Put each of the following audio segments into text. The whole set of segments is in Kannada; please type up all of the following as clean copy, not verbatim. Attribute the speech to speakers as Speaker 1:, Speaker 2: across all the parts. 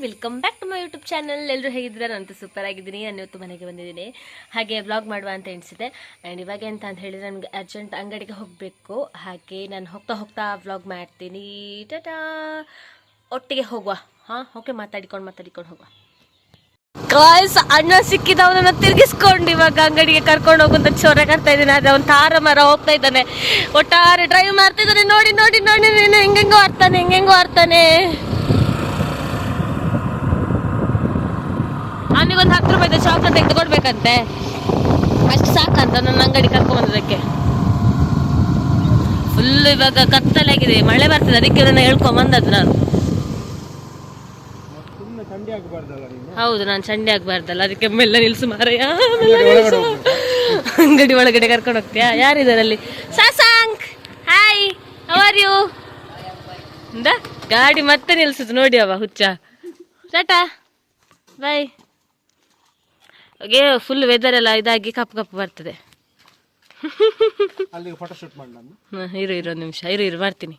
Speaker 1: Welcome back to my YouTube channel. ಎಲ್ಲರೂ ಹೇಗಿದ್ದೀರಾ? ನಾನಂತೂ ಸೂಪರ್ ಆಗಿದ್ದೀನಿ. ನಾನು ಇವತ್ತು ಮನೆಗೆ ಬಂದಿದ್ದೀನಿ, ಹಾಗೆ ವ್ಲಾಗ್ ಮಾಡುವ ಅಂತ ಎಣಿಸಿದೆ. ಆ್ಯಂಡ್ ಇವಾಗ ಅಂತ ಹೇಳಿದ್ರೆ ನನಗೆ ಅರ್ಜೆಂಟ್ ಅಂಗಡಿಗೆ ಹೋಗಬೇಕು. ಹಾಗೆ ನಾನು ಹೋಗ್ತಾ ಹೋಗ್ತಾ ವ್ಲಾಗ್ ಮಾಡ್ತೀನಿ. ಟಾಟಾ, ಒಟ್ಟಿಗೆ ಹೋಗುವ. ಹಾಂ, ಓಕೆ, ಮಾತಾಡಿಕೊಂಡು ಹೋಗುವ. ಗಾಯ್ಸ್, ಅಣ್ಣ ಸಿಕ್ಕಿದ, ಅವನನ್ನು ತಿರುಗಿಸ್ಕೊಂಡು ಇವಾಗ ಅಂಗಡಿಗೆ ಕರ್ಕೊಂಡು ಹೋಗುವಂತ ಚೋರ ಕರ್ತಾ ಇದ್ದೀನಿ. ಆದರೆ ಅವನು ತಾರ ಮರ ಹೋಗ್ತಾ ಇದ್ದಾನೆ, ಒಟ್ಟಾರೆ ಡ್ರೈವ್ ಮಾಡ್ತಿದ್ದಾನೆ. ನೋಡಿ ನೋಡಿ ನೋಡಿ ಹೆಂಗೆಂಗೋ ಆಡ್ತಾನೆ. ಅವನಿಗೊಂದು 10 ರೂಪಾಯಿದ ಚಾಕ್ಲೇಟ್ ತೆಗೆದುಕೊಡ್ಬೇಕಂತೆ, ಅಷ್ಟು ಸಾಕಂತ ನನ್ನ ಅಂಗಡಿ ಕರ್ಕೊಂಬಂದದಕ್ಕೆ. ಫುಲ್ ಇವಾಗ ಕತ್ತಲಾಗಿದೆ, ಮಳೆ ಬರ್ತದೆ, ಅದಕ್ಕೆ ನನ್ನ ಹೇಳ್ಕೊಂಬಂದದ್ದು ನಾನು. ಹೌದು, ನಾನು ಚಂಡಿ ಆಗ್ಬಾರ್ದಲ್ಲ, ಅದಕ್ಕೆ ಮೆಲ್ಲ ನಿಲ್ಸು ಮಾರಯ್ಯ. ಅಂಗಡಿ ಒಳಗಡೆ ಕರ್ಕೊಂಡು ಹೋಗ್ತೀಯಾ? ಯಾರಿದಾರಲ್ಲಿ? ಸಾಸಾಂಕ್, ಹಾಯ್, ಹೌ ಆರ್ ಯು? ಗಾಡಿ ಮತ್ತೆ ನಿಲ್ಸುದು ನೋಡಿ ಅವ ಹುಚ್ಚ. ಟಾಟಾ, ಬಾಯ್. ಹಾಗೆ ಫುಲ್ ವೆದರ್ ಎಲ್ಲ ಇದಾಗಿ ಕಪ್ಪು ಬರ್ತದೆ. ಇರು ಒಂದು ನಿಮಿಷ, ಇರು ಮಾಡ್ತೀನಿ.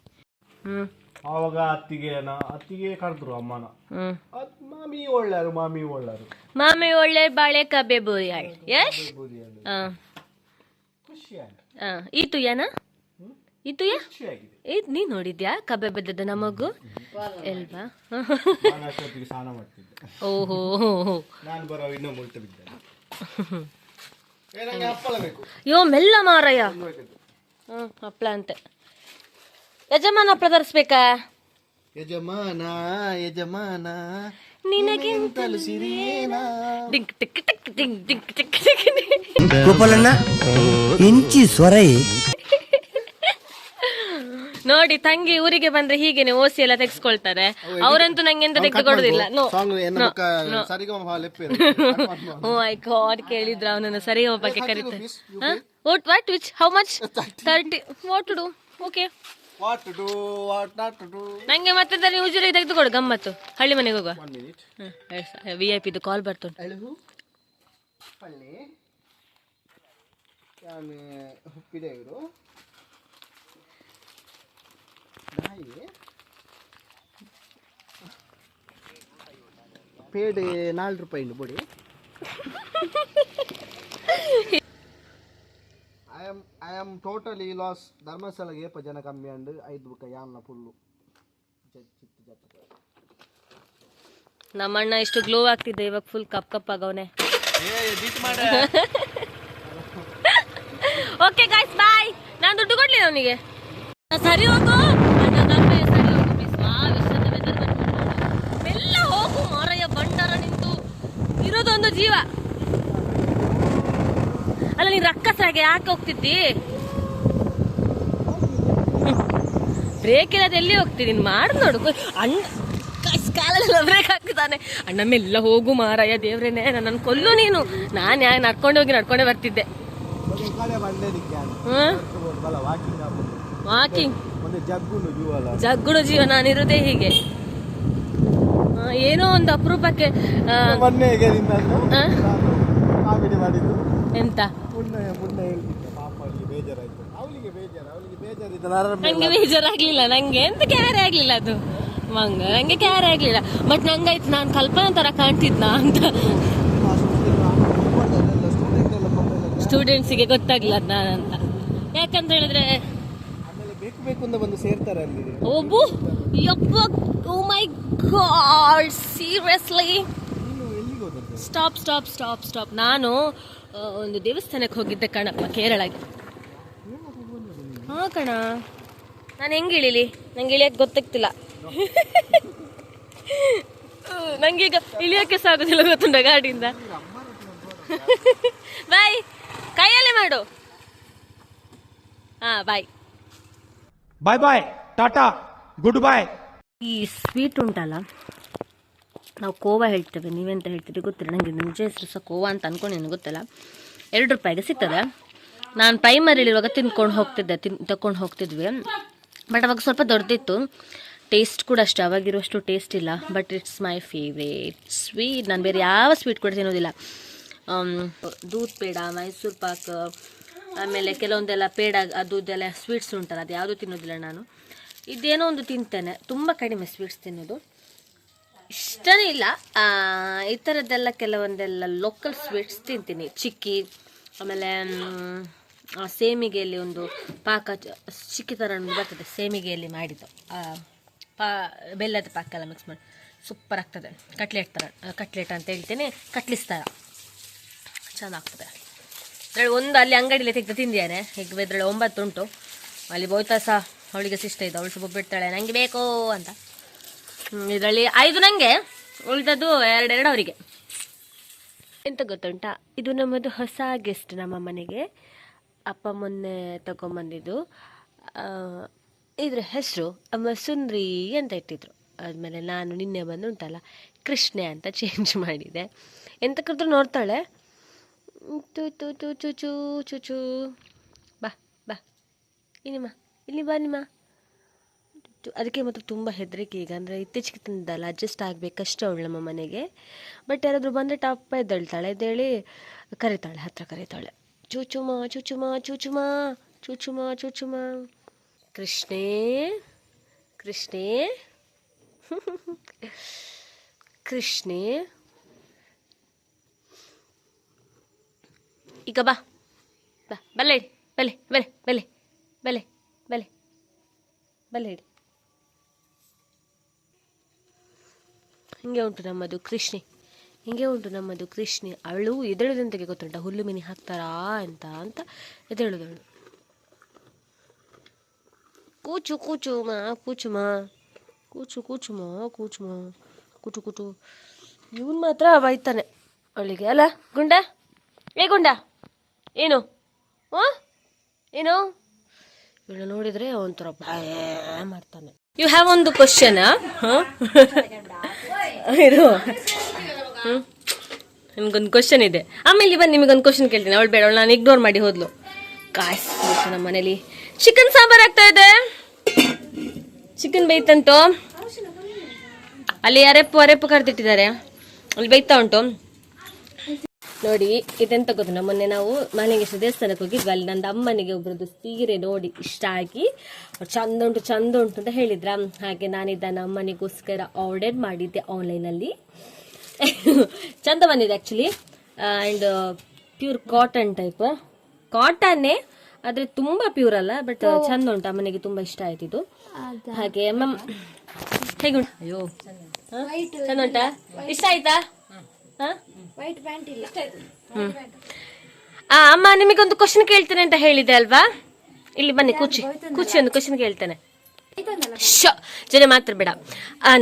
Speaker 2: ಆವಾಗ ಅತ್ತಿಗೆ ಕರೆದ್ರು ಅಮ್ಮನ.
Speaker 1: ಮಾಮಿ ಒಳ್ಳೆ ಬಾಳೆ ಕಬೆ ಬೋರಿಯಾಳ್. ಯಶ್ ಈತು ಯಾನ ಈತು ಯಾ ನೀ ನೋಡಿದ್ಯಾ ಕಬೆ ಬೆದ್ದದ ನಮಗು ಎಲ್ವಾ? ಓಹೋ, ಯೋ ಮೆಲ್ಲ ಮಾರಯ್ಯ. ಹಪ್ಳ ಅಂತೆ. ಯಜಮಾನ ಹಪ್ಳ ತರಿಸ್ಬೇಕಾ?
Speaker 2: ಯಜಮಾನ
Speaker 1: ನಿನಗಿಂತಲೂ ಸಿರಿಯೇನಾ? ಡಿಂಕ್ ಟಿಕ್ ಟಿಕ್ ಟಿಂಕ್ ಟಿಕ್ ಟಿಕ್
Speaker 3: ಗೋಪಾಲಣ್ಣ ಇಂಚಿ ಸ್ವರೈ.
Speaker 1: ನೋಡಿ, ತಂಗಿ ಊರಿಗೆ ಬಂದ್ರೆ ಹೀಗೇನೆ ಓಸಿ ಎಲ್ಲ ತೆಗೆಸ್ಕೊಳ್ತಾರೆ. ಅವರಂತೂ ನಂಗೆ ಎಂತ ತೆಗೆದುಕೊಡುದಿಲ್ಲ. ಓ ಮೈ ಗಾಡ್, ಕೇಳಿದ್ರ ಅವನನ್ನು ಸರಿ ಹೋಗಕ್ಕೆ ಕರೀತಾರೆ. What which how much 30 what to do? Okay, ನಂಗೆ ಮತ್ತೆ ಉಜಿರಿ ತೆಗೆದುಕೊಡು. ಗಮ್ಮತ್ತು, ಹಳ್ಳಿ ಮನೆಗೆ ಹೋಗುವ. VIP ಕಾಲ್ ಬರ್ತುಂಟು.
Speaker 2: ಪೇಡೆ 4 ರೂಪಾಯಿ body. I am totally lost. ಧರ್ಮಸ್ಥಳಗೆ 7 ಜನ ಕಮ್ಮಿ ಅಂಡ್ 5 ಬುಕ್ಕ ಯಾನ್ನ ಫುಲ್ಲು.
Speaker 1: ನಮ್ಮಣ್ಣ ಇಷ್ಟು ಗ್ಲೋ ಆಗ್ತಿದ್ದೆ, ಇವಾಗ ಫುಲ್ ಕಪ್ ಆಗವನೆ. ಓಕೆ ಗೈಸ್, ಬಾಯ್. ನಾನು ದುಡ್ಡು ಕೊಡ್ಲಿಲ್ಲ ಅವನಿಗೆ. ಸರಿ ಹೋಗು, ಮೆಲ್ಲ ಹೋಗು ಮಾರಯ್ಯ. ಬಂಡಾರ ನಿಂತು ಇರೋದೊಂದು ಜೀವ ಅಲ್ಲ, ನೀನ್ ರಕ್ಕಸಾಗೆ ಯಾಕೆ ಹೋಗ್ತಿದ್ದಿ? ಬ್ರೇಕ್ ಇಲ್ಲದೆ ಎಲ್ಲಿ ಹೋಗ್ತಿದ್ದೀನಿ? ಮಾಡು ನೋಡು. ಅಣ್ಣ ಕಾಲೆಲ್ಲ ಬ್ರೇಕ್ ಹಾಕ್ತಿದ್ದಾನೆ. ಅಣ್ಣ ಮೆಲ್ಲ ಹೋಗು ಮಾರಯ್ಯ, ದೇವ್ರೇನೆ ನನ್ನನ್ನು ಕೊಲ್ಲು ನೀನು. ನಾನು ನಡ್ಕೊಂಡೇ ಬರ್ತಿದ್ದೆ. ವಾಕಿಂಗ್ ಜಗ್ಗುಡು ಜೀವ, ನಾನಿರೋದೇ ಹೀಗೆ. ಏನೋ ಒಂದು ಅಪರೂಪಕ್ಕೆ ಎಂತ ನಂಗೆ ಬೇಜಾರಾಗ್ಲಿಲ್ಲ, ನಂಗೆ ಎಂತ ಕ್ಯಾರೆ ಆಗ್ಲಿಲ್ಲ ಅದು ನಂಗೆ ಕ್ಯಾರೆ ಆಗ್ಲಿಲ್ಲ. ಬಟ್ ನಂಗಾಯ್ತು, ನಾನು ಕಲ್ಪನಾ ತರ ಕಾಣ್ತಿದ್ನಾ ಅಂತ. ಸ್ಟೂಡೆಂಟ್ಸಿಗೆ ಗೊತ್ತಾಗ್ಲಿಲ್ಲ ನಾನಂತ. ಯಾಕಂತ ಹೇಳಿದ್ರೆ ಒಬ್ಬ ಯಪ್ಪ, ಓ ಮೈ ಗಾಡ್, ಸೀರಿಯಸ್ಲಿ. ಸ್ಟಾಪ್. ನಾನು ಒಂದು ದೇವಸ್ಥಾನಕ್ಕೆ ಹೋಗಿದ್ದೆ ಕಣಪ್ಪ, ಕೇರಳಗೆ. ಹಾ ಕಣ, ನಾನು ಹೆಂಗೆ ಇಳಿಲಿ? ನಂಗೆ ಇಳಿಯಕ್ಕೆ ಗೊತ್ತಾಗ್ತಿಲ್ಲ. ನಂಗೀಗ ಇಳಿಯೋಕ್ಕೆ ಸಾಗೋದಿಲ್ಲ, ಗೊತ್ತುಂಟ ಗಾಡಿಯಿಂದ. ಬಾಯ್, ಕೈಯಲ್ಲೇ ಮಾಡು. ಹಾ, ಬಾಯ್
Speaker 3: ಬಾಯ್ ಟಾಟಾ, ಗುಡ್ ಬಾಯ್.
Speaker 1: ಈ ಸ್ವೀಟ್ ಉಂಟಲ್ಲ, ನಾವು ಕೋವಾ ಹೇಳ್ತೇವೆ, ನೀವೆಂತ ಹೇಳ್ತೀರಿ ಗೊತ್ತಿಲ್ಲ ನನಗೆ. ನಿಜ ಹೆಸರು ಸಹ ಕೋವಾ ಅಂತ ಅನ್ಕೊಂಡು ಗೊತ್ತಿಲ್ಲ. 2 ರೂಪಾಯಿಗೆ ಸಿಗ್ತದೆ. ನಾನು ಪ್ರೈಮರಿಲಿರುವಾಗ ತಗೊಂಡು ಹೋಗ್ತಿದ್ವಿ. ಬಟ್ ಅವಾಗ ಸ್ವಲ್ಪ ದೊಡ್ಡದಿತ್ತು. ಟೇಸ್ಟ್ ಕೂಡ ಅಷ್ಟೇ, ಅವಾಗಿರುವಷ್ಟು ಟೇಸ್ಟ್ ಇಲ್ಲ. But it's my favourite sweet. ನಾನು ಬೇರೆ ಯಾವ ಸ್ವೀಟ್ ಕೂಡ ತಿನ್ನೋದಿಲ್ಲ. ದೂದ್ ಪೇಡ, ಮೈಸೂರು ಪಾಕ್, ಆಮೇಲೆ ಕೆಲವೊಂದೆಲ್ಲ ಪೇಡ ಅದು ಇದೆಲ್ಲ ಸ್ವೀಟ್ಸ್ ಉಂಟಲ್ಲ, ಅದು ಯಾವುದೂ ತಿನ್ನೋದಿಲ್ಲ ನಾನು. ಇದೇನೋ ಒಂದು ತಿಂತೇನೆ, ತುಂಬ ಕಡಿಮೆ ಸ್ವೀಟ್ಸ್ ತಿನ್ನೋದು, ಇಷ್ಟನೇ ಇಲ್ಲ. ಈ ಥರದ್ದೆಲ್ಲ ಕೆಲವೊಂದೆಲ್ಲ ಲೋಕಲ್ ಸ್ವೀಟ್ಸ್ ತಿಂತೀನಿ. ಚಿಕ್ಕಿ, ಆಮೇಲೆ ಸೇಮಿಗೆಯಲ್ಲಿ ಒಂದು ಪಾಕ ಚಿಕ್ಕಿ ಥರ ಬರ್ತದೆ, ಸೇಮಿಗೆಯಲ್ಲಿ ಮಾಡಿದ್ದು ಬೆಲ್ಲದ ಪಾಕ ಎಲ್ಲ ಮಿಕ್ಸ್ ಮಾಡಿ ಸೂಪರ್ ಆಗ್ತದೆ. ಕಟ್ಲೆಟ್ ಅಂತ ಹೇಳ್ತೇನೆ, ಕಟ್ಲಿಸ್ ಥರ ಚೆನ್ನಾಗ್ತದೆ. ಅದರಲ್ಲಿ ಒಂದು ಅಲ್ಲಿ ಅಂಗಡಿಯಲ್ಲಿ ತೆಗೆದು ತಿಂದಿಯಾನೆ. ಈಗ ಇದರಲ್ಲಿ 9 ಉಂಟು. ಅಲ್ಲಿ ಬೋಯ್ತಾ ಸಹ ಅವಳಿಗೆ ಇಷ್ಟ ಇದೆ, ಅವಳು ಸ್ವಲ್ಪ ಬಿಡ್ತಾಳೆ ನನಗೆ ಬೇಕು ಅಂತ. ಇದರಲ್ಲಿ 5 ನನಗೆ, ಉಳಿದದ್ದು 2 ಅವರಿಗೆ. ಎಂತ ಗೊತ್ತುಂಟಾ, ಇದು ನಮ್ಮದು ಹೊಸ ಗೆಸ್ಟ್ ನಮ್ಮ ಮನೆಗೆ. ಅಪ್ಪ ಮೊನ್ನೆ ತಗೊಂಬಂದಿದ್ದು. ಇದ್ರ ಹೆಸರು ಸುಂದ್ರಿ ಅಂತ ಇಟ್ಟಿದ್ರು. ಆದಮೇಲೆ ನಾನು ನಿನ್ನೆ ಬಂದು ಉಂಟಲ್ಲ ಕೃಷ್ಣೆ ಅಂತ ಚೇಂಜ್ ಮಾಡಿದೆ. ಎಂತ ಕರೆದ್ರು ನೋಡ್ತಾಳೆ. ಚೂ ಚೂ ಚೂ ಚೂ ಚೂ ಚೂ ಚೂ ಬಾ ಬಾ ಇನ್ನಿಮ್ಮ ಇಲ್ಲಿ ಬಾ ನಿಮ್ಮ. ಅದಕ್ಕೆ ಮಾತ್ರ ತುಂಬ ಹೆದರಿಕೆ ಈಗ, ಅಂದರೆ ಇತ್ತೀಚೆಗೆ ತಂದಲ್ಲ, ಅಡ್ಜಸ್ಟ್ ಆಗಬೇಕಷ್ಟೇ ಅವಳು ನಮ್ಮ ಮನೆಗೆ. ಬಟ್ ಯಾರಾದರೂ ಬಂದರೆ ಟಪ್ಪ ಎದ್ದೇಳ್ತಾಳೆ, ಎದ್ದೇಳಿ ಕರೀತಾಳೆ, ಹತ್ರ ಕರೀತಾಳೆ, ಚೂಚುಮ ಚೂಚುಮ ಚೂಚುಮ ಚೂಚುಮ ಚೂಚುಮ. ಕೃಷ್ಣೇ ಕೃಷ್ಣೇ ಕೃಷ್ಣೇ ಈಗ ಬಾ ಬಾ ಬಲ್ಲೆ ಇಡಿ, ಬಲೆ ಬಲೆ ಬಲೆ ಬಲೆ ಬಲೆ ಬಲೆ ಇಡಿ. ಹಿಂಗೆ ಉಂಟು ನಮ್ಮದು ಕೃಷ್ಣಿ, ಹಿಂಗೆ ಉಂಟು ನಮ್ಮದು ಕೃಷ್ಣಿ. ಅವಳು ಎದ್ದೇಳೋದಂತಗೆ ಗೊತ್ತುಂಟ, ಹುಲ್ಲು ಮಿನಿ ಹಾಕ್ತಾರಾ ಅಂತ ಎದ್ದೇಳೋದವಳು. ಕೂಚು ಕೂಚು ಮಾ ಕೂಚು ಮಾ ಕೂಚು ಕೂಚು ಮಾ ಕೂಚು ಮಾ ಕೂಟು ಕೂಟು. ಇವನು ಮಾತ್ರ ಬೈತಾನೆ ಅವಳಿಗೆ, ಅಲ್ಲ ಗುಂಡ, ಏ ಗುಂಡ ಏನು ಏನು. ಇವಳು ನೋಡಿದರೆ ಒಂಥರ ಭಯ ಮಾಡ್ತಾನೆ. ಯು ಹ್ಯಾವ್ ಒಂದು ಕ್ವಶನ್ ಇದು ನಿಮ್ಗೊಂದು ಕ್ವಶನ್ ಇದೆ. ಆಮೇಲೆ ಬನ್ನಿ ನಿಮಗೊಂದು ಕ್ವಶನ್ ಕೇಳ್ತೀನಿ. ಅವಳು ಬೇಡ, ಅವಳು ನಾನು ಇಗ್ನೋರ್ ಮಾಡಿ ಹೋದ್ಲು. ಕಾಯಿಸ್ಬೇಕು ನಮ್ಮ ಮನೇಲಿ ಚಿಕನ್ ಸಾಂಬಾರ್ ಆಗ್ತಾ ಇದೆ. ಚಿಕನ್ ಬೇಯ್ತಂತು, ಅಲ್ಲಿ ಅರೆಪ್ಪು ಕರೆದಿಟ್ಟಿದ್ದಾರೆ, ಅಲ್ಲಿ ಬೇಯ್ತಾ ಉಂಟು ನೋಡಿ. ಇದೆಂತ ಗೊತ್ತು, ಮೊನ್ನೆ ನಾವು ಮನೆಗೆ ದೇವಸ್ಥಾನಕ್ಕೆ ಹೋಗಿದ್ವಿ. ಅಲ್ಲಿ ನಂದು ಅಮ್ಮನಿಗೆ ಒಬ್ರದ್ದು ಸೀರೆ ನೋಡಿ ಇಷ್ಟ ಆಗಿ ಚಂದ ಉಂಟು ಅಂತ ಹೇಳಿದ್ರ. ಹಾಗೆ ನಾನಿದ್ದನ್ನು ಅಮ್ಮನಿಗೋಸ್ಕರ ಆರ್ಡರ್ ಮಾಡಿದ್ದೆ ಆನ್ಲೈನಲ್ಲಿ. ಚಂದ ಬಂದಿದೆ actually. And pure cotton type, ಕಾಟನ್ನೇ ಆದರೆ ತುಂಬ ಪ್ಯೂರ್ ಅಲ್ಲ, ಬಟ್ ಚಂದ ಉಂಟು. ಅಮ್ಮನಿಗೆ ತುಂಬ ಇಷ್ಟ ಆಯ್ತು ಇದು. ಹಾಗೆ ಹೇಗೆ ಉಂಟು? ಅಯ್ಯೋ ಚಂದ ಉಂಟಾ? ಇಷ್ಟ ಆಯ್ತಾ? ಅಮ್ಮ ನಿಮಗೊಂದು ಕ್ವಶನ್ ಕೇಳ್ತೇನೆ ಅಂತ ಹೇಳಿದೆ ಅಲ್ವಾ? ಇಲ್ಲಿ ಬನ್ನಿ, ಕೂಚಿ ಒಂದು ಕ್ವಶನ್ ಕೇಳ್ತೇನೆ. ಜನ ಮಾತ್ರ ಬೇಡ.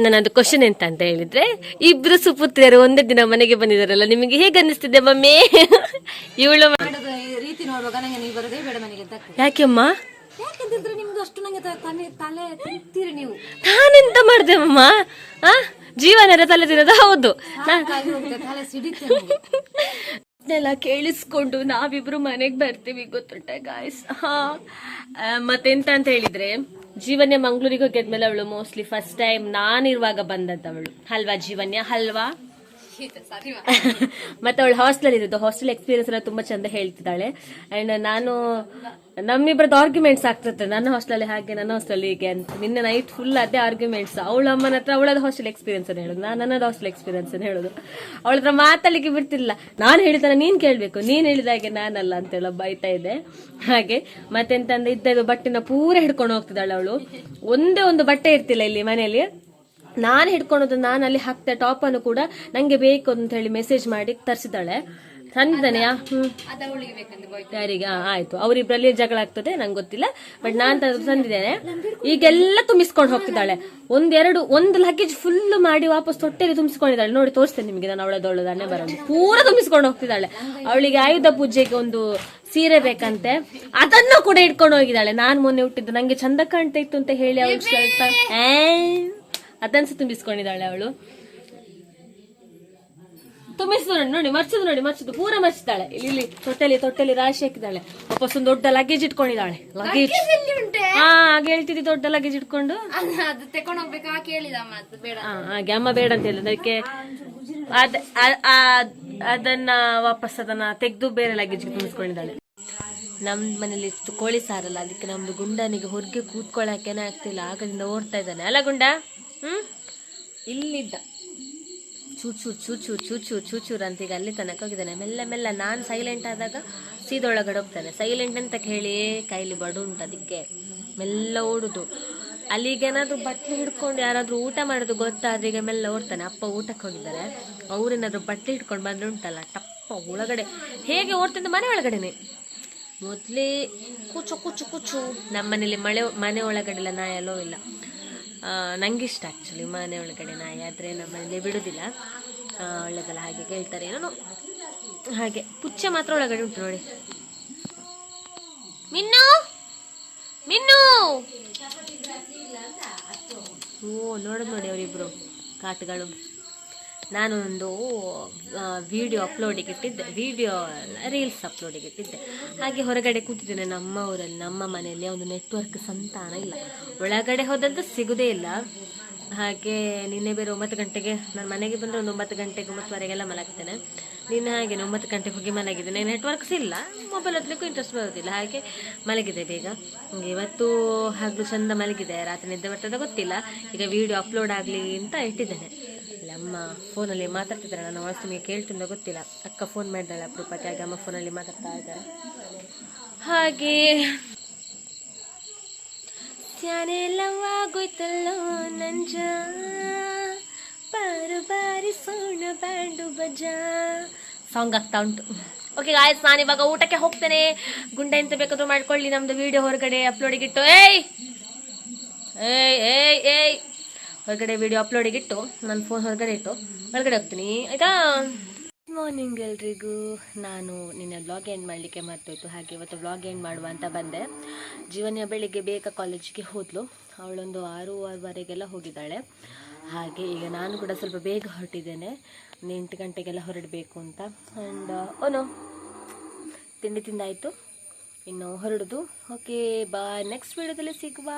Speaker 1: ನನ್ನದು ಕ್ವಶನ್ ಎಂತ ಅಂತ ಹೇಳಿದ್ರೆ, ಇಬ್ರು ಸುಪುತ್ರಿಯರು ಒಂದೇ ದಿನ ಮನೆಗೆ ಬಂದಿದಾರಲ್ಲ, ನಿಮಗೆ ಹೇಗೆ ಅನ್ನಿಸ್ತಿದೆ ಮಮ್ಮಿ? ಇವಳು
Speaker 4: ರೀತಿ ನೋಡುವಾಗ ನಂಗೆ ನೀವು ಬರೋದೇ ಬೇಡ ಮನೆಗೆ.
Speaker 1: ಯಾಕೆಮ್ಮ?
Speaker 4: ಯಾಕಂತಿದ್ರೆ ನಿಮ್ದು ಅಷ್ಟು ನಂಗೆ ತಲೆ ತಿಂತೀರಿ ನೀವು.
Speaker 1: ನಾನೆಂತ ಮಾಡ್ದೆ ಅಮ್ಮ? ಜೀವನ ತಲೆ ತಿನ್ನೋದು ಹೌದು.
Speaker 4: ತಲೆ ಸಿಡಿತೆಲ್ಲ
Speaker 1: ಕೇಳಿಸ್ಕೊಂಡು ನಾವಿಬ್ರು ಮನೆಗೆ ಬರ್ತೀವಿ, ಗೊತ್ತುಂಟ ಗಾಯ್ಸ್. ಮತ್ತೆಂತ ಅಂತ ಹೇಳಿದ್ರೆ, ಜೀವನ್ಯ ಮಂಗ್ಳೂರಿಗೆ ಹೋಗಿದ್ಮೇಲೆ ಅವಳು ಮೋಸ್ಟ್ಲಿ ಫಸ್ಟ್ ಟೈಮ್ ನಾನಿರುವಾಗ ಬಂದದ್ದವಳು ಅಲ್ವಾ ಜೀವನ್ಯ, ಅಲ್ವಾ? ಮತ್ತೆ ಅವಳು ಹಾಸ್ಟೆಲ್ ಇರೋದು, ಹಾಸ್ಟೆಲ್ ಎಕ್ಸ್ಪೀರಿಯನ್ಸ್ ಎಲ್ಲ ತುಂಬಾ ಚಂದ ಹೇಳ್ತಿದ್ದಾಳೆ. ಅಂಡ್ ನಾನು ನಮ್ಮಿಬ್ಬರದ್ದು ಆರ್ಗ್ಯುಮೆಂಟ್ಸ್ ಆಗ್ತದೆ, ನನ್ನ ಹಾಸ್ಟೆಲ್ ಹಾಗೆ ನನ್ನ ಹಾಸ್ಟೆಲ್ ಹೀಗೆ ಅಂತ. ನಿನ್ನೆ ನೈಟ್ ಫುಲ್ ಅದೇ ಆರ್ಗ್ಯುಮೆಂಟ್ಸ್. ಅವಳ ಅಮ್ಮನ ಹತ್ರ ಅವಳದ ಹಾಸ್ಟೆಲ್ ಎಕ್ಸ್ಪೀರಿಯನ್ಸ್ ಅನ್ನು ಹೇಳೋದು, ನಾನು ನನ್ನದು ಹಾಸ್ಟೆಲ್ ಎಕ್ಸ್ಪೀರಿಯನ್ಸ್ ಅನ್ನು ಹೇಳೋದು. ಅವಳ ಹತ್ರ ಮಾತಾಡ್ಲಿಕ್ಕೆ ಬಿಡ್ತಿಲ್ಲ. ನಾನು ಹೇಳಿದಾನೆ ನೀನ್ ಕೇಳ್ಬೇಕು, ನೀನ್ ಹೇಳಿದಾಗೆ ನಾನಲ್ಲ ಅಂತೆಲ್ಲ ಬೈತಾ ಇದ್ದೆ. ಹಾಗೆ ಮತ್ತೆಂತಂದ್ರೆ ಇದ್ದದ್ದು ಬಟ್ಟೆನ ಪೂರ ಹಿಡ್ಕೊಂಡು ಹೋಗ್ತಿದ್ದಾಳೆ ಅವಳು. ಒಂದೇ ಒಂದು ಬಟ್ಟೆ ಇರ್ತಿಲ್ಲ ಇಲ್ಲಿ ಮನೆಯಲ್ಲಿ. ನಾನು ಹಿಡ್ಕೊಳೋದು, ನಾನು ಅಲ್ಲಿ ಹಾಕ್ತೆ ಟಾಪ್ ಅನ್ನು ಕೂಡ ನಂಗೆ ಬೇಕು ಅಂತ ಹೇಳಿ ಮೆಸೇಜ್ ಮಾಡಿ ತರಿಸಿದಾಳೆ. ತಂದಿದ್ದಾನೆ. ಯಾರಿಗೆ? ಆಯ್ತು, ಅವರಿಬ್ರಲ್ಲಿ ಜಗಳ ಆಗ್ತದೆ, ನಂಗೆ ಗೊತ್ತಿಲ್ಲ. ಬಟ್ ನಾನ್ ತಂದಿದ್ದೇನೆ. ಈಗೆಲ್ಲ ತುಂಬಿಸ್ಕೊಂಡು ಹೋಗ್ತಿದ್ದಾಳೆ. ಒಂದು ಲಗೇಜ್ ಫುಲ್ ಮಾಡಿ ವಾಪಸ್ ತೊಟ್ಟೆಲಿ ತುಂಬಿಸ್ಕೊಂಡಿದ್ದಾಳೆ. ನೋಡಿ ತೋರಿಸ್ತೇನೆ ನಿಮಗೆ ನಾನು. ಅವಳದೊಳ್ಳದನ್ನೇ ಬರೋದು ಪೂರ ತುಂಬಿಸ್ಕೊಂಡು ಹೋಗ್ತಿದ್ದಾಳೆ. ಅವಳಿಗೆ ಆಯುಧ ಪೂಜೆಗೆ ಒಂದು ಸೀರೆ ಬೇಕಂತೆ, ಅದನ್ನು ಕೂಡ ಇಟ್ಕೊಂಡು ಹೋಗಿದ್ದಾಳೆ. ನಾನು ಮೊನ್ನೆ ಹುಟ್ಟಿದ್ದು ನಂಗೆ ಚಂದ ಕಾಣ್ತಾ ಇತ್ತು ಅಂತ ಹೇಳಿ ಅವಳು ಸ್ವಲ್ಪ ಅದನ್ಸ ತುಂಬಿಸ್ಕೊಂಡಿದ್ದಾಳೆ ಅವಳು. ತುಂಬಿಸಿದ್ರು ನೋಡಿ, ಮರ್ಚಿದ್ದು ಪೂರ ಮರ್ಚಿದ್ದಾಳೆ. ಇಲ್ಲಿ ತೊಟ್ಟೆಲಿ ರಾಶಿ ಹಾಕಿದ್ದಾಳೆ. ವಾಪಸ್ ಒಂದು ದೊಡ್ಡ ಲಗೇಜ್ ಇಟ್ಕೊಂಡಿದ್ದಾಳೆ. ಲಗೇಜ್ ಹಾಗೆ ಹೇಳ್ತಿದ್ದಿ, ದೊಡ್ಡ ಲಗೇಜ್ ಇಟ್ಕೊಂಡು ಹಾಗೆ ಅಮ್ಮ ಬೇಡ ಅಂತ ಹೇಳಿದ. ಅದಕ್ಕೆ ಅದನ್ನ ವಾಪಸ್ ಅದನ್ನ ತೆಗೆದು ಬೇರೆ ಲಗೇಜ್ ತುಂಬಿಸ್ಕೊಂಡಿದ್ದಾಳೆ. ನಮ್ಮ ಮನೇಲಿ ಇಷ್ಟು ಕೋಳಿ ಸಾರಲ್ಲ, ಅದಕ್ಕೆ ನಮ್ಮದು ಗುಂಡನಿಗೆ ಹೊರಗೆ ಕೂತ್ಕೊಳ್ಳೋಕ್ಕೇನೆ ಆಗ್ತಿಲ್ಲ, ಆಗದಿಂದ ಓಡ್ತಾ ಇದ್ದಾನೆ ಅಲ್ಲ ಗುಂಡ. ಇಲ್ಲಿದ್ದ ಚೂಚೂರು ಅಂತ ಈಗ ಅಲ್ಲಿ ತನಕ ಹೋಗಿದ್ದಾನೆ. ಮೆಲ್ಲ ನಾನು ಸೈಲೆಂಟ್ ಆದಾಗ ಸೀದೊಳಗಡೆ ಹೋಗ್ತಾನೆ. ಸೈಲೆಂಟ್ ಅಂತ ಹೇಳಿ ಕೈಲಿ ಬಡು ಉಂಟು, ಅದಕ್ಕೆ ಮೆಲ್ಲ ಓಡುದು. ಅಲ್ಲಿಗೇನಾದ್ರೂ ಬಟ್ಟೆ ಹಿಡ್ಕೊಂಡು ಯಾರಾದರೂ ಊಟ ಮಾಡೋದು ಗೊತ್ತಾದ್ರೆ ಈಗ ಮೆಲ್ಲ ಓಡ್ತಾನೆ. ಅಪ್ಪ ಊಟಕ್ಕೆ ಹೋಗಿದ್ದಾರೆ, ಅವ್ರೇನಾದ್ರು ಬಟ್ಟೆ ಹಿಡ್ಕೊಂಡು ಬಂದ್ರೆ ಉಂಟಲ್ಲ ಟಪ್ಪ ಒಳಗಡೆ ಹೇಗೆ ಓಡ್ತಿದ್ದ ಮನೆ ಒಳಗಡೆನೆ. ಮೊದಲೇ ಕುಚು ನಮ್ಮ ಮನೇಲಿ ಮನೆ ಒಳಗಡೆಲ್ಲ ನಾಯಿ ಎಲ್ಲೋ ಇಲ್ಲ. ನಂಗಿಷ್ಟ ಆ್ಯಕ್ಚುಲಿ ಮನೆ ಒಳಗಡೆ ನಾಯಿ, ಆದರೆ ನಮ್ಮ ಮನೇಲಿ ಬಿಡೋದಿಲ್ಲ. ಒಳ್ಳೆದಲ್ಲ ಹಾಗೆ ಕೇಳ್ತಾರೆ ಏನೋ ಹಾಗೆ. ಪುಚ್ಚ ಮಾತ್ರ ಒಳಗಡೆ ಉಂಟು ನೋಡಿ. ಮಿನ್ನು ಓ ನೋಡೋದು ನೋಡಿ ಅವರಿಬ್ರು ಕಾಟುಗಳು. ನಾನು ಒಂದು ವಿಡಿಯೋ ಅಪ್ಲೋಡಿಗೆ ಇಟ್ಟಿದ್ದೆ, ರೀಲ್ಸ್ ಅಪ್ಲೋಡಿಗೆ ಇಟ್ಟಿದ್ದೆ. ಹಾಗೆ ಹೊರಗಡೆ ಕೂತಿದ್ದೇನೆ ನಮ್ಮ ಊರಲ್ಲಿ, ನಮ್ಮ ಮನೆಯಲ್ಲಿ ಒಂದು ನೆಟ್ವರ್ಕ್ ಸಂತಾನ ಇಲ್ಲ, ಒಳಗಡೆ ಹೋದಂತೂ ಸಿಗೋದೇ ಇಲ್ಲ. ಹಾಗೆ ನಿನ್ನೆ ಬೇರೆ 9 ಗಂಟೆಗೆ ನಾನು ಮನೆಗೆ ಬಂದರೆ ಒಂದು 9 ಗಂಟೆಗೆ 9:15 ಮಲಗ್ತೇನೆ. ನಿನ್ನೆ ಹಾಗೆ 9 ಗಂಟೆಗೆ ಹೋಗಿ ಮಲಗಿದ್ದೇನೆ. ನೆಟ್ವರ್ಕ್ಸ್ ಇಲ್ಲ, ಮೊಬೈಲ್ ಹತ್ಲಿಕ್ಕೂ ಇಂಟ್ರೆಸ್ಟ್ ಬರೋದಿಲ್ಲ, ಹಾಗೆ ಮಲಗಿದೆ ಬೇಗ. ಇವತ್ತು ಹಾಗೂ ಚಂದ ಮಲಗಿದೆ, ರಾತ್ರಿ ನಿದ್ದೆ ಬರ್ತದೆ ಗೊತ್ತಿಲ್ಲ. ಈಗ ವಿಡಿಯೋ ಅಪ್ಲೋಡ್ ಆಗಲಿ ಅಂತ ಇಟ್ಟಿದ್ದೇನೆ. ಅಮ್ಮ ಫೋನಲ್ಲಿ ಮಾತಾಡ್ತಿದ್ದಾರೆ, ನಾನು ವಾಯ್ಸ್ ನಿಮಗೆ ಕೇಳ್ತಿಂದ ಗೊತ್ತಿಲ್ಲ. ಅಕ್ಕ ಫೋನ್ ಮಾಡಿದಾಳೆ ಅಪರೂಪಕ್ಕೆ, ಹಾಗೆ ಅಮ್ಮ ಫೋನಲ್ಲಿ ಮಾತಾಡ್ತಾ ಇದ್ದಾರೆ. ಹಾಗೆ ಸ್ಯಾನೆಲ್ಲವಾಗೋಯ್ತಲ್ಲೋ ನಂಜ, ಬಾರಿ ಸೋಣ ಬ್ಯಾಂಡು ಬಜಾ ಸಾಂಗ್ ಆಗ್ತಾ ಉಂಟು. ಓಕೆ ಗಾಯ್ಸ್, ನಾನು ಇವಾಗ ಊಟಕ್ಕೆ ಹೋಗ್ತೇನೆ. ಗುಂಡ ಎಂತ ಬೇಕಾದ್ರೂ ಮಾಡ್ಕೊಳ್ಳಿ, ನಮ್ದು ವಿಡಿಯೋ ಹೊರಗಡೆ ಅಪ್ಲೋಡಿಗಿಟ್ಟು ಹೊರಗಡೆ ವಿಡಿಯೋ ಅಪ್ಲೋಡಿಗಿಟ್ಟು ನಾನು ಫೋನ್ ಹೊರಗಡೆ ಇಟ್ಟು ಒಳಗಡೆ ಹೋಗ್ತೀನಿ ಆಯಿತಾ. ಗುಡ್ ಮಾರ್ನಿಂಗ್ ಎಲ್ರಿಗೂ. ನಾನು ನಿನ್ನೆ ವ್ಲಾಗ್ ಎಂಡ್ ಮಾಡಲಿಕ್ಕೆ ಮರ್ತೋಯ್ತು, ಹಾಗೆ ಇವತ್ತು ವ್ಲಾಗ್ ಎಂಡ್ ಮಾಡುವ ಅಂತ ಬಂದೆ. ಜೀವನ ಬೆಳಿಗ್ಗೆ ಬೇಗ ಕಾಲೇಜಿಗೆ ಹೋದ್ಲು, ಅವಳೊಂದು 6:15 ಹೋಗಿದ್ದಾಳೆ. ಹಾಗೆ ಈಗ ನಾನು ಕೂಡ ಸ್ವಲ್ಪ ಬೇಗ ಹೊರಟಿದ್ದೇನೆ, 8 ಗಂಟೆಗೆಲ್ಲ ಹೊರಡಬೇಕು ಅಂತ. ಆ್ಯಂಡ್ ಓನೋ ತಿಂಡಿ ತಿಂದಾಯಿತು, ಇನ್ನು ಹೊರಡೋದು. ಓಕೆ ಬಾಯ್, ನೆಕ್ಸ್ಟ್ ವಿಡಿಯೋದಲ್ಲಿ ಸಿಗುವ.